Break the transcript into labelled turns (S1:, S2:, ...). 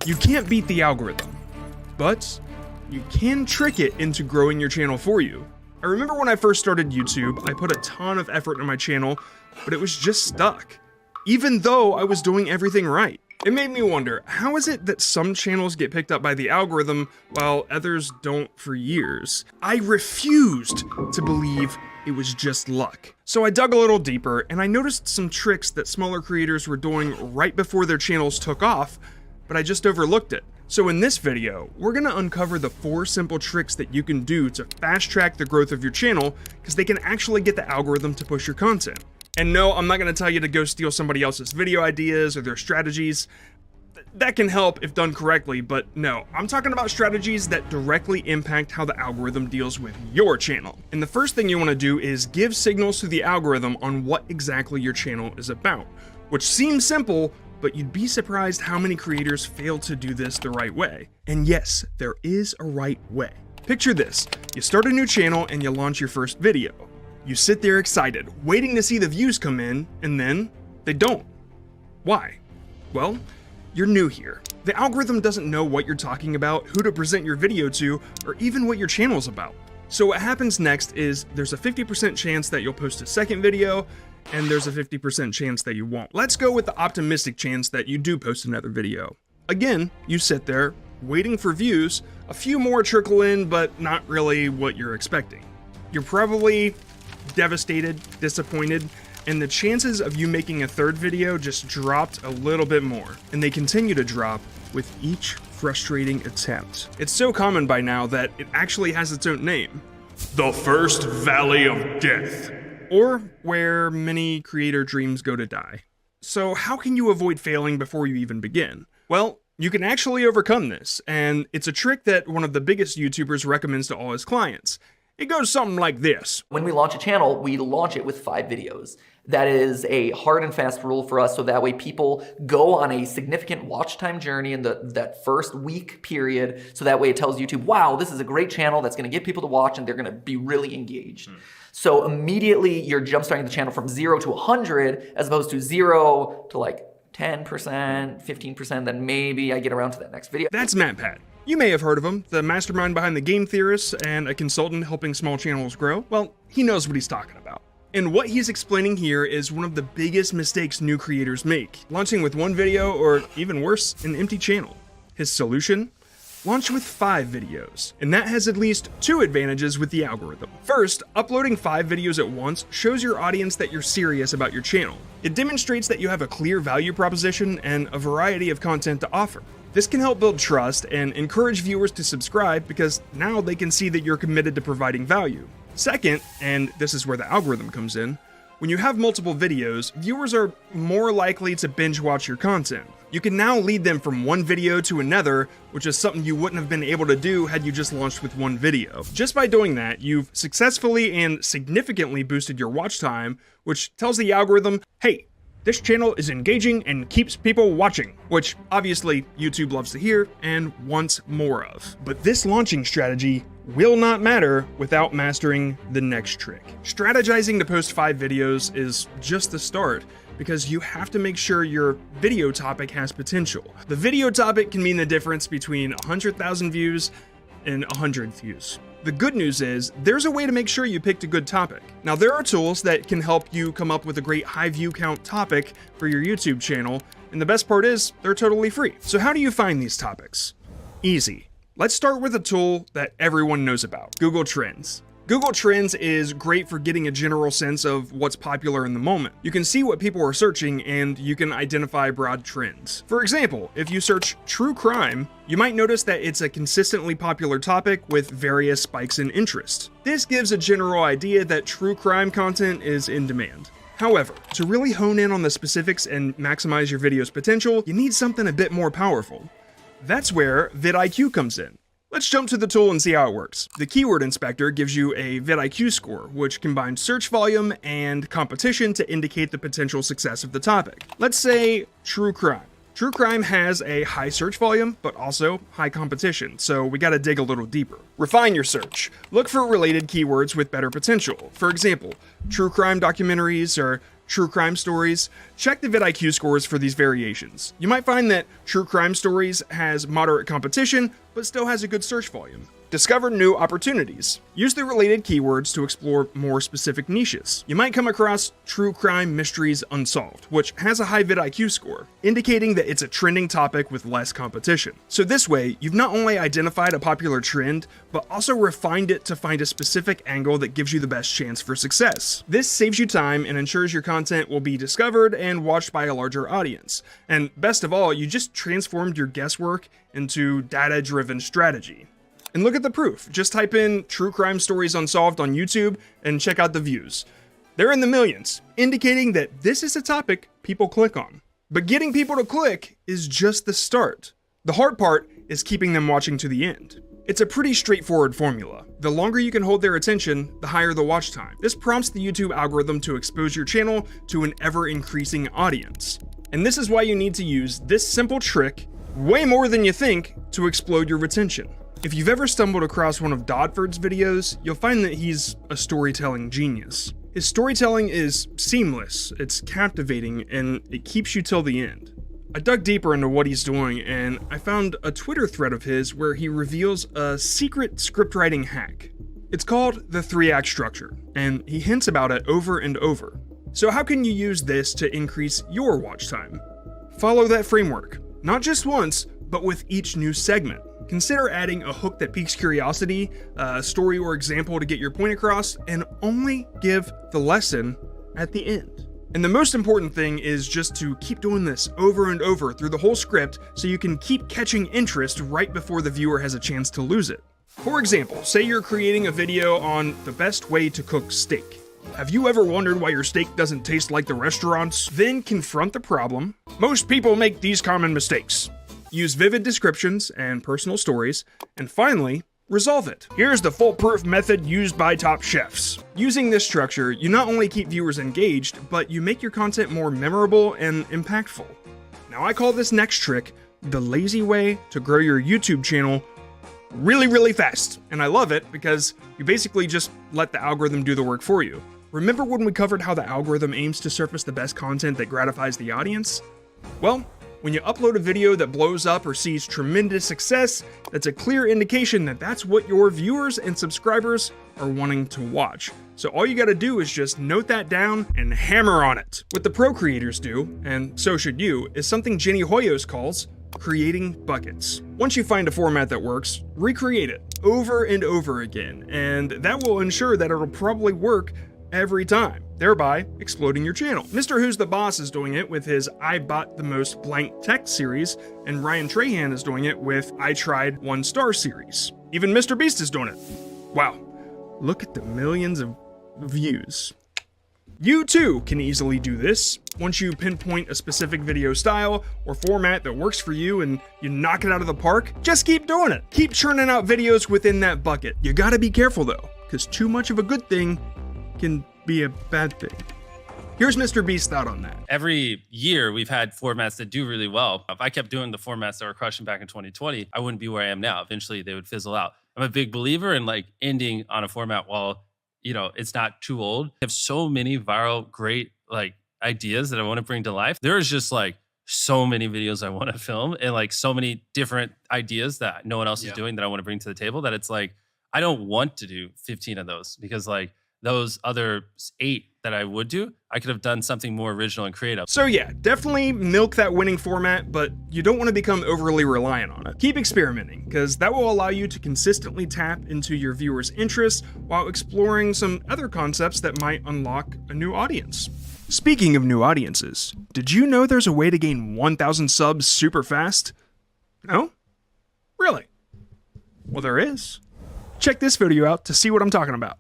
S1: You can't beat the algorithm, but you can trick it into growing your channel for you. I remember when I first started YouTube, I put a ton of effort in my channel, but it was just stuck, even though I was doing everything right. It made me wonder, how is it that some channels get picked up by the algorithm while others don't for years? I refused to believe it was just luck. So I dug a little deeper and I noticed some tricks that smaller creators were doing right before their channels took off, but I just overlooked it. So in this video, we're gonna uncover the 4 simple tricks that you can do to fast track the growth of your channel, because they can actually get the algorithm to push your content. And no, I'm not gonna tell you to go steal somebody else's video ideas or their strategies. That can help if done correctly, but no, I'm talking about strategies that directly impact how the algorithm deals with your channel. And the first thing you wanna do is give signals to the algorithm on what exactly your channel is about, which seems simple, but you'd be surprised how many creators fail to do this the right way. And yes, there is a right way. Picture this, you start a new channel and you launch your first video. You sit there excited, waiting to see the views come in, and then they don't. Why? Well, you're new here. The algorithm doesn't know what you're talking about, who to present your video to, or even what your channel's about. So what happens next is there's a 50% chance that you'll post a second video, and there's a 50% chance that you won't. Let's go with the optimistic chance that you do post another video. Again, you sit there, waiting for views, a few more trickle in, but not really what you're expecting. You're probably devastated, disappointed, and the chances of you making a third video just dropped a little bit more, and they continue to drop with each frustrating attempt. It's so common by now that it actually has its own name. The First Valley of Death, or where many creator dreams go to die. So how can you avoid failing before you even begin? Well, you can actually overcome this, and it's a trick that one of the biggest YouTubers recommends to all his clients. It goes something like this.
S2: When we launch a channel, we launch it with 5 videos. That is a hard and fast rule for us, so that way people go on a significant watch time journey in that first week period, so that way it tells YouTube, wow, this is a great channel that's gonna get people to watch and they're gonna be really engaged. So immediately you're jumpstarting the channel from 0 to 100, as opposed to 0 to like 10%, 15%, then maybe I get around to that next video.
S1: That's MatPat. You may have heard of him, the mastermind behind the Game Theorists and a consultant helping small channels grow. Well, he knows what he's talking about. And what he's explaining here is one of the biggest mistakes new creators make, launching with 1 video or even worse, an empty channel. His solution? Launch with 5 videos, and that has at least 2 advantages with the algorithm. First, uploading 5 videos at once shows your audience that you're serious about your channel. It demonstrates that you have a clear value proposition and a variety of content to offer. This can help build trust and encourage viewers to subscribe, because now they can see that you're committed to providing value. Second, and this is where the algorithm comes in, when you have multiple videos, viewers are more likely to binge watch your content. You can now lead them from one video to another, which is something you wouldn't have been able to do had you just launched with 1 video. Just by doing that, you've successfully and significantly boosted your watch time, which tells the algorithm, hey, this channel is engaging and keeps people watching, which obviously YouTube loves to hear and wants more of. But this launching strategy will not matter without mastering the next trick. Strategizing to post 5 videos is just the start, because you have to make sure your video topic has potential. The video topic can mean the difference between 100,000 views and 100 views. The good news is, there's a way to make sure you picked a good topic. Now, there are tools that can help you come up with a great high view count topic for your YouTube channel, and the best part is, they're totally free. So how do you find these topics? Easy. Let's start with a tool that everyone knows about, Google Trends. Google Trends is great for getting a general sense of what's popular in the moment. You can see what people are searching, and you can identify broad trends. For example, if you search true crime, you might notice that it's a consistently popular topic with various spikes in interest. This gives a general idea that true crime content is in demand. However, to really hone in on the specifics and maximize your video's potential, you need something a bit more powerful. That's where vidIQ comes in. Let's jump to the tool and see how it works. The keyword inspector gives you a vidIQ score, which combines search volume and competition to indicate the potential success of the topic. Let's say true crime. True crime has a high search volume, but also high competition, so we gotta dig a little deeper. Refine your search. Look for related keywords with better potential. For example, true crime documentaries or true crime stories, check the vidIQ scores for these variations. You might find that true crime stories has moderate competition, but still has a good search volume. Discover new opportunities. Use the related keywords to explore more specific niches. You might come across True Crime Mysteries Unsolved, which has a high vidIQ score, indicating that it's a trending topic with less competition. So this way, you've not only identified a popular trend, but also refined it to find a specific angle that gives you the best chance for success. This saves you time and ensures your content will be discovered and watched by a larger audience. And best of all, you just transformed your guesswork into data-driven strategy. And look at the proof. Just type in True Crime Stories Unsolved on YouTube and check out the views. They're in the millions, indicating that this is a topic people click on. But getting people to click is just the start. The hard part is keeping them watching to the end. It's a pretty straightforward formula. The longer you can hold their attention, the higher the watch time. This prompts the YouTube algorithm to expose your channel to an ever-increasing audience. And this is why you need to use this simple trick way more than you think to explode your retention. If you've ever stumbled across one of Dodford's videos, you'll find that he's a storytelling genius. His storytelling is seamless, it's captivating, and it keeps you till the end. I dug deeper into what he's doing, and I found a Twitter thread of his where he reveals a secret scriptwriting hack. It's called the 3-act structure, and he hints about it over and over. So how can you use this to increase your watch time? Follow that framework, not just once, but with each new segment. Consider adding a hook that piques curiosity, a story or example to get your point across, and only give the lesson at the end. And the most important thing is just to keep doing this over and over through the whole script so you can keep catching interest right before the viewer has a chance to lose it. For example, say you're creating a video on the best way to cook steak. Have you ever wondered why your steak doesn't taste like the restaurants? Then confront the problem. Most people make these common mistakes. Use vivid descriptions and personal stories, and finally, resolve it. Here's the foolproof method used by top chefs. Using this structure, you not only keep viewers engaged, but you make your content more memorable and impactful. Now I call this next trick the lazy way to grow your YouTube channel really fast. And I love it because you basically just let the algorithm do the work for you. Remember when we covered how the algorithm aims to surface the best content that gratifies the audience? Well, when you upload a video that blows up or sees tremendous success, that's a clear indication that that's what your viewers and subscribers are wanting to watch. So all you gotta do is just note that down and hammer on it. What the pro creators do, and so should you, is something Jenny Hoyos calls creating buckets. Once you find a format that works, recreate it over and over again, and that will ensure that it'll probably work every time, thereby exploding your channel. Mr. Who's the Boss is doing it with his I Bought the Most Blank Text series, and Ryan Trahan is doing it with I Tried 1 Star series. Even Mr. Beast is doing it. Wow, look at the millions of views. You too can easily do this. Once you pinpoint a specific video style or format that works for you and you knock it out of the park, just keep doing it. Keep churning out videos within that bucket. You gotta be careful though, because too much of a good thing can be a bad thing. Here's Mr. Beast's thought on that.
S3: Every year we've had formats that do really well. If I kept doing the formats that were crushing back in 2020, I wouldn't be where I am now. Eventually they would fizzle out. I'm a big believer in like ending on a format while, you know, it's not too old. I have so many viral, great like ideas that I want to bring to life. There's just like so many videos I want to film and like so many different ideas that no one else is doing that I want to bring to the table that it's like, I don't want to do 15 of those because like those other 8 that I would do, I could have done something more original and creative.
S1: So yeah, definitely milk that winning format, but you don't want to become overly reliant on it. Keep experimenting, because that will allow you to consistently tap into your viewers' interests while exploring some other concepts that might unlock a new audience. Speaking of new audiences, did you know there's a way to gain 1,000 subs super fast? No? Really? Well, there is. Check this video out to see what I'm talking about.